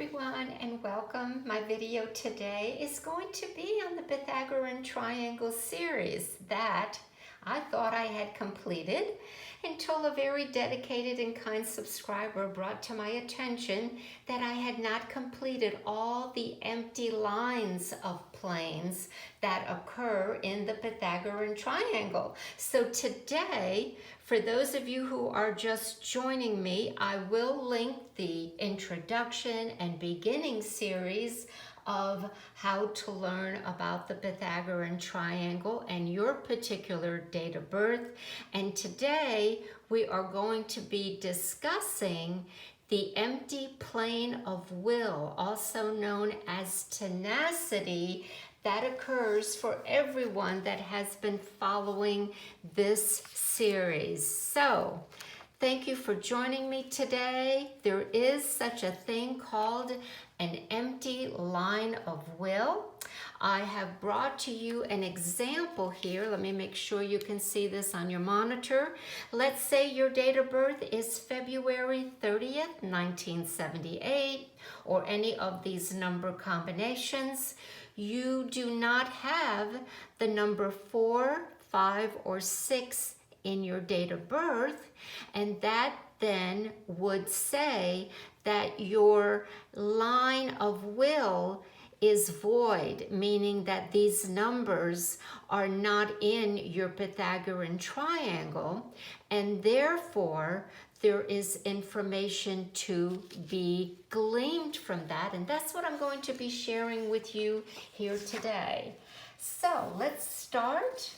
everyone, and welcome. My video today is going to be on the Pythagorean Triangle series that I thought I had completed until a very dedicated and kind subscriber brought to my attention that I had not completed all the empty lines of planes that occur in the Pythagorean Triangle. So today, for those of you who are just joining me, I will link the introduction and beginning series of how to learn about the Pythagorean Triangle and your particular date of birth. And today we are going to be discussing the empty plane of will, also known as tenacity, that occurs for everyone that has been following this series. So, thank you for joining me today. There is such a thing called an empty line of will. I have brought to you an example here. Let me make sure you can see this on your monitor. Let's say your date of birth is February 30th, 1978, or any of these number combinations. You do not have the number 4, 5, or 6 in your date of birth, and that then would say that your line of will is void, meaning that these numbers are not in your Pythagorean triangle, and therefore there is information to be gleaned from that, and that's what I'm going to be sharing with you here today. So let's start.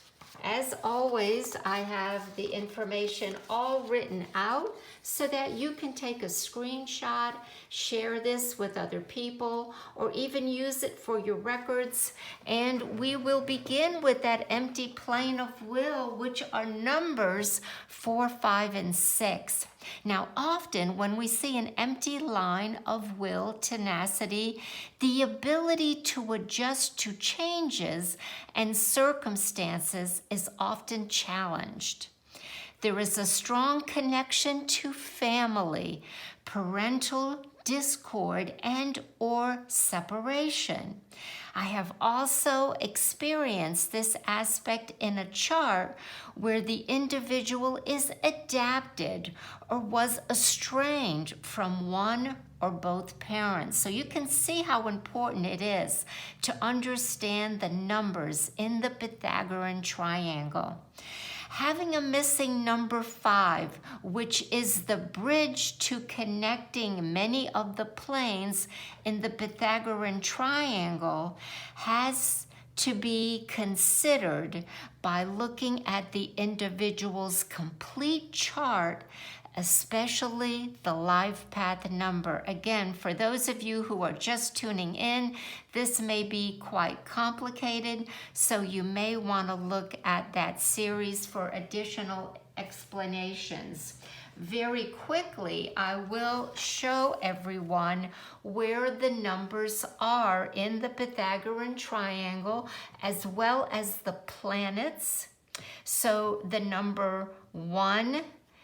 As always, I have the information all written out so that you can take a screenshot, share this with other people, or even use it for your records. And we will begin with that empty plane of will, which are numbers 4, 5, and 6. Now, often when we see an empty line of will, tenacity, the ability to adjust to changes and circumstances is often challenged. There is a strong connection to family, parental discord, and or separation. I have also experienced this aspect in a chart where the individual is adapted or was estranged from one or both parents. So you can see how important it is to understand the numbers in the Pythagorean triangle. Having a missing number 5, which is the bridge to connecting many of the planes in the Pythagorean triangle, has to be considered by looking at the individual's complete chart, especially the life path number. Again, for those of you who are just tuning in, this may be quite complicated, so you may want to look at that series for additional explanations. Very quickly, I will show everyone where the numbers are in the Pythagorean triangle, as well as the planets. So the number 1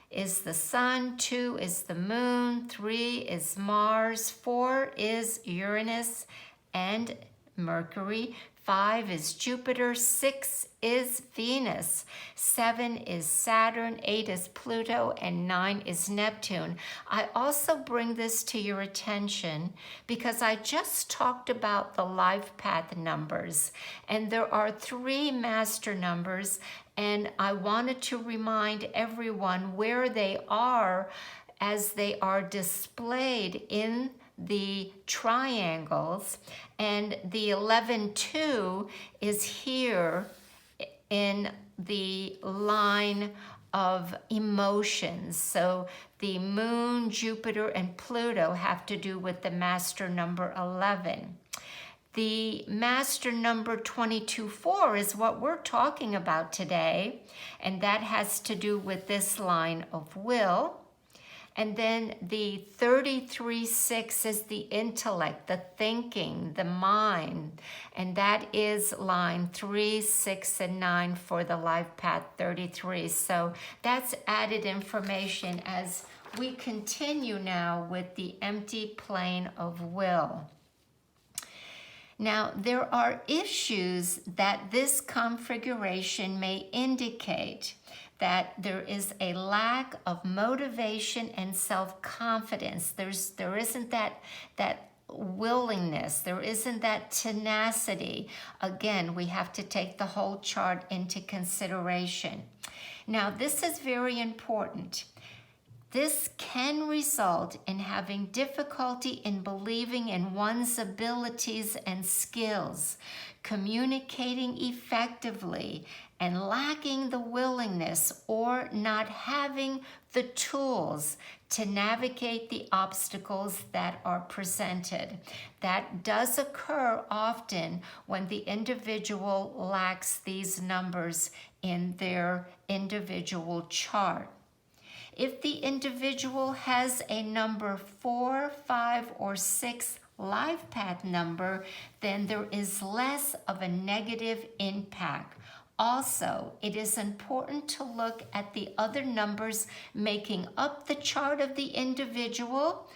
is the sun, 2 is the moon, 3 is Mars, 4 is Uranus and Mercury, 5 is Jupiter, 6 is Venus, 7 is Saturn, 8 is Pluto, and 9 is Neptune. I also bring this to your attention because I just talked about the life path numbers, and there are 3 master numbers, and I wanted to remind everyone where they are as they are displayed in the triangles, and the 11-2 is here in the line of emotions. So the moon, Jupiter, and Pluto have to do with the master number 11. The master number 22-4 is what we're talking about today, and that has to do with this line of will. And then the 33-6 is the intellect, the thinking, the mind. And that is line 3, 6, and 9 for the life path 33. So that's added information as we continue now with the empty plane of will. Now, there are issues that this configuration may indicate that there is a lack of motivation and self-confidence. There isn't that willingness, there isn't that tenacity. Again, we have to take the whole chart into consideration. Now, this is very important. This can result in having difficulty in believing in one's abilities and skills, communicating effectively, and lacking the willingness or not having the tools to navigate the obstacles that are presented. That does occur often when the individual lacks these numbers in their individual chart. If the individual has a number 4, 5, or 6 life path number, then there is less of a negative impact. Also, it is important to look at the other numbers making up the chart of the individual,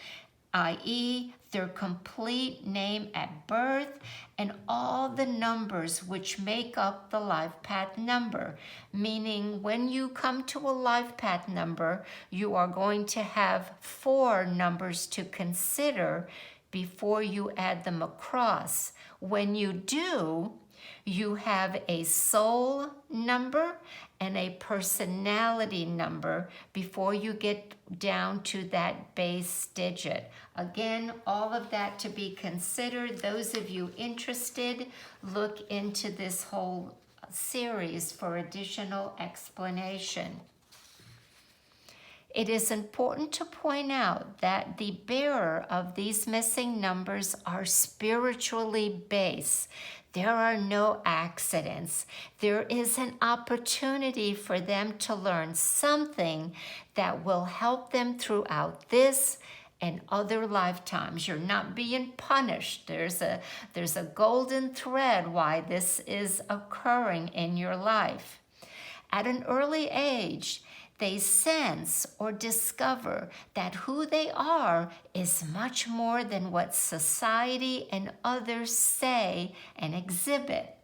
i.e., their complete name at birth, and all the numbers which make up the life path number. Meaning, when you come to a life path number, you are going to have 4 numbers to consider before you add them across. When you do, you have a soul number and a personality number before you get down to that base digit. Again, all of that to be considered. Those of you interested, look into this whole series for additional explanation. It is important to point out that the bearer of these missing numbers are spiritually based. There are no accidents. There is an opportunity for them to learn something that will help them throughout this and other lifetimes. You're not being punished. There's a golden thread why this is occurring in your life. At an early age, they sense or discover that who they are is much more than what society and others say and exhibit.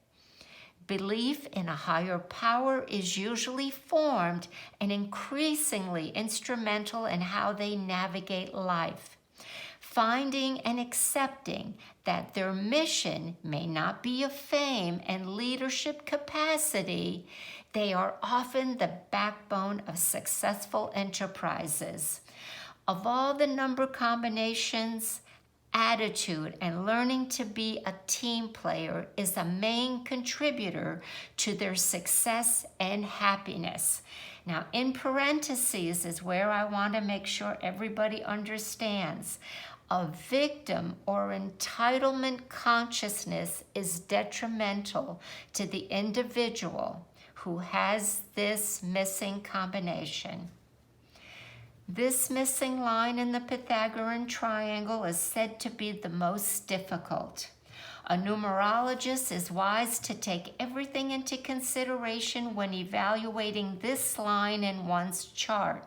Belief in a higher power is usually formed and increasingly instrumental in how they navigate life. Finding and accepting that their mission may not be of fame and leadership capacity, they are often the backbone of successful enterprises. Of all the number combinations, attitude and learning to be a team player is a main contributor to their success and happiness. Now, in parentheses is where I want to make sure everybody understands. A victim or entitlement consciousness is detrimental to the individual who has this missing combination. This missing line in the Pythagorean triangle is said to be the most difficult. A numerologist is wise to take everything into consideration when evaluating this line in one's chart.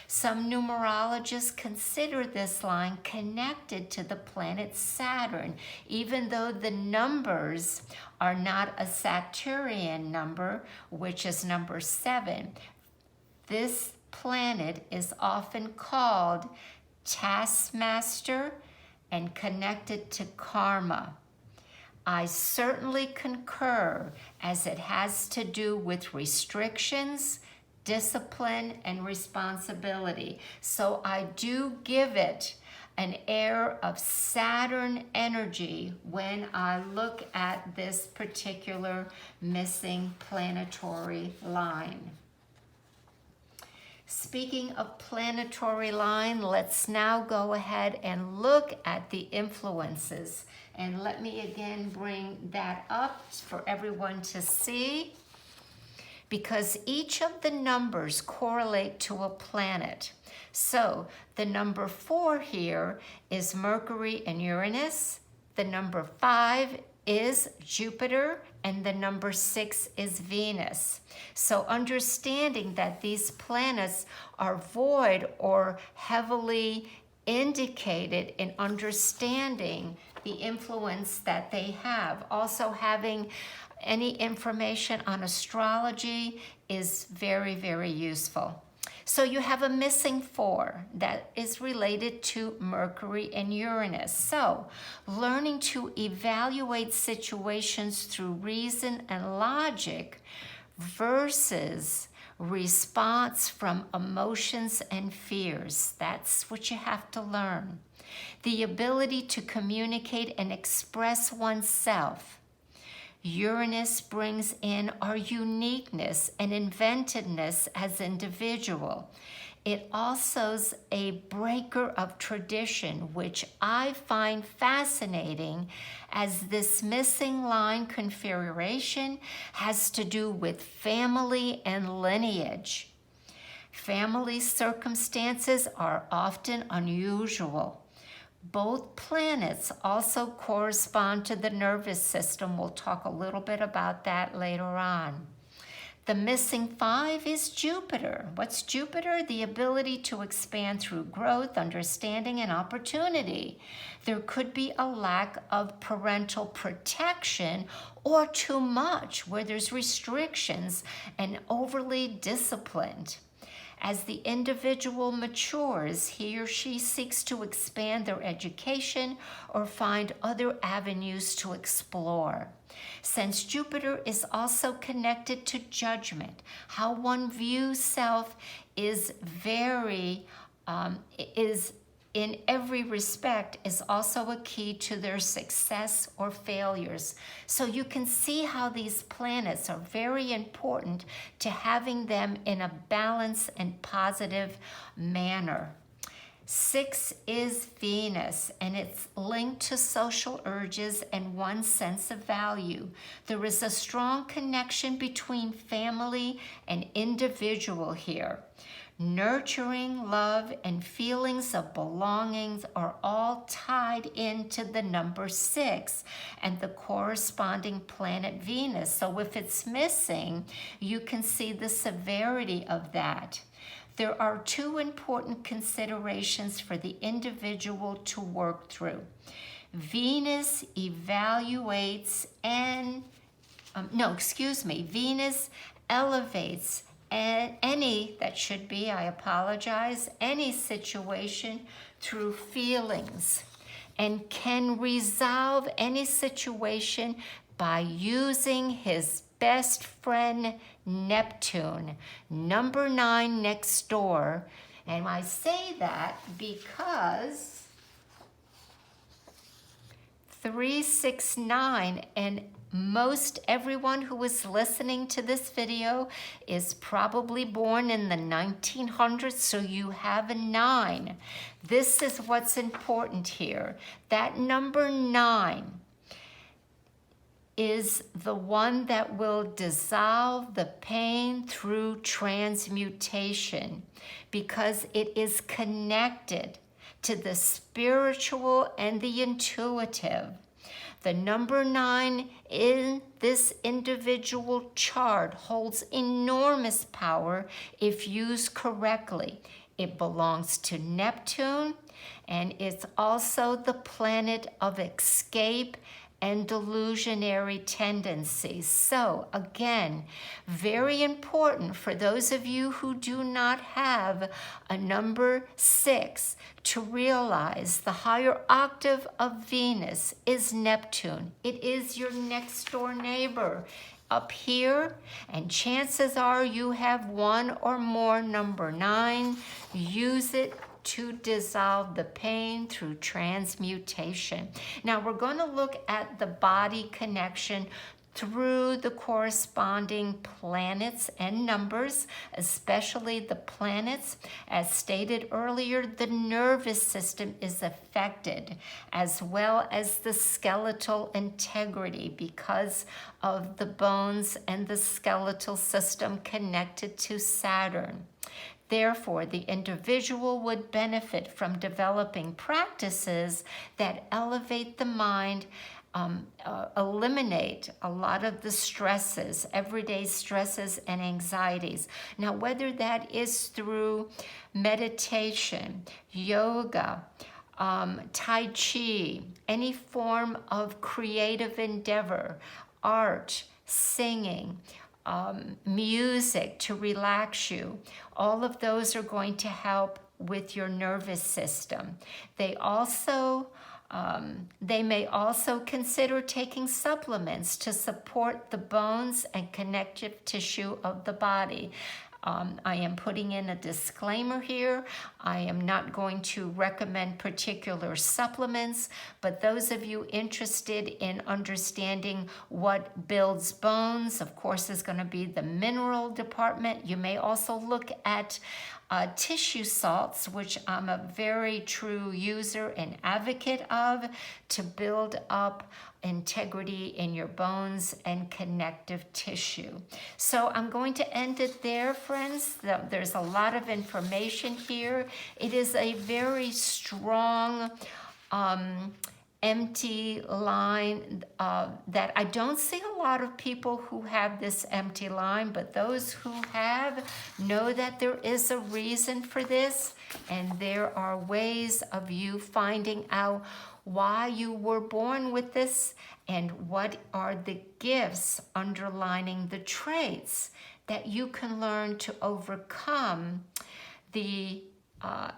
Some numerologists consider this line connected to the planet Saturn, even though the numbers are not a Saturnian number, which is number 7. This planet is often called taskmaster and connected to karma. I certainly concur, as it has to do with restrictions, discipline, and responsibility. So I do give it an air of Saturn energy when I look at this particular missing planetary line. Speaking of planetary line, let's now go ahead and look at the influences. And let me again bring that up for everyone to see, because each of the numbers correlate to a planet. So the number 4 here is Mercury and Uranus. The number 5 is Jupiter and the number 6 is Venus. So understanding that these planets are void or heavily indicated in understanding the influence that they have. Also having any information on astrology is very, very useful. So you have a missing 4 that is related to Mercury and Uranus. So learning to evaluate situations through reason and logic versus response from emotions and fears. That's what you have to learn. The ability to communicate and express oneself. Uranus brings in our uniqueness and inventiveness as individual. It also's a breaker of tradition, which I find fascinating, as this missing line configuration has to do with family and lineage. Family circumstances are often unusual. Both planets also correspond to the nervous system. We'll talk a little bit about that later on. The missing 5 is Jupiter. What's Jupiter? The ability to expand through growth, understanding, and opportunity. There could be a lack of parental protection or too much, where there's restrictions and overly disciplined. As the individual matures, he or she seeks to expand their education or find other avenues to explore. Since Jupiter is also connected to judgment, how one views self is in every respect is also a key to their success or failures. So you can see how these planets are very important to having them in a balanced and positive manner. 6 is Venus, and it's linked to social urges and one's sense of value. There is a strong connection between family and individual here. Nurturing, love, and feelings of belongings are all tied into the number 6 and the corresponding planet Venus. So if it's missing, you can see the severity of that. There are 2 important considerations for the individual to work through. Venus evaluates Venus elevates any situation through feelings and can resolve any situation by using his best friend Neptune, number 9 next door. And I say that because 369 and most everyone who is listening to this video is probably born in the 1900s, so you have a 9. This is what's important here. That number 9 is the one that will dissolve the pain through transmutation because it is connected to the spiritual and the intuitive. The number 9 in this individual chart holds enormous power if used correctly. It belongs to Neptune, and it's also the planet of escape and delusionary tendencies. So again, very important for those of you who do not have a number 6 to realize the higher octave of Venus is Neptune. It is your next door neighbor up here, and chances are you have one or more number 9. Use it to dissolve the pain through transmutation. Now we're going to look at the body connection through the corresponding planets and numbers, especially the planets. As stated earlier, the nervous system is affected, as well as the skeletal integrity because of the bones and the skeletal system connected to Saturn. Therefore, the individual would benefit from developing practices that elevate the mind eliminate a lot of the stresses, everyday stresses and anxieties. Now, whether that is through meditation, yoga, Tai Chi, any form of creative endeavor, art, singing, music to relax you, all of those are going to help with your nervous system. They may also consider taking supplements to support the bones and connective tissue of the body. I am putting in a disclaimer here. I am not going to recommend particular supplements, but those of you interested in understanding what builds bones, of course, is going to be the mineral department. You may also look at tissue salts, which I'm a very true user and advocate of, to build up integrity in your bones and connective tissue. So I'm going to end it there, friends. There's a lot of information here. It is a very strong empty line that I don't see a lot of people who have this empty line, but those who have know that there is a reason for this, and there are ways of you finding out why you were born with this and what are the gifts underlining the traits that you can learn to overcome the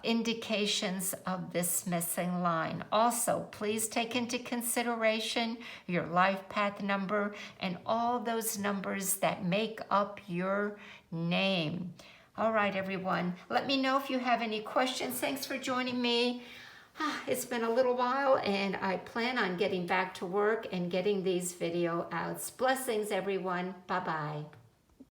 indications of this missing line. Also, please take into consideration your life path number and all those numbers that make up your name. All right, everyone. Let me know if you have any questions. Thanks for joining me. It's been a little while, and I plan on getting back to work and getting these video outs. Blessings, everyone. Bye-bye.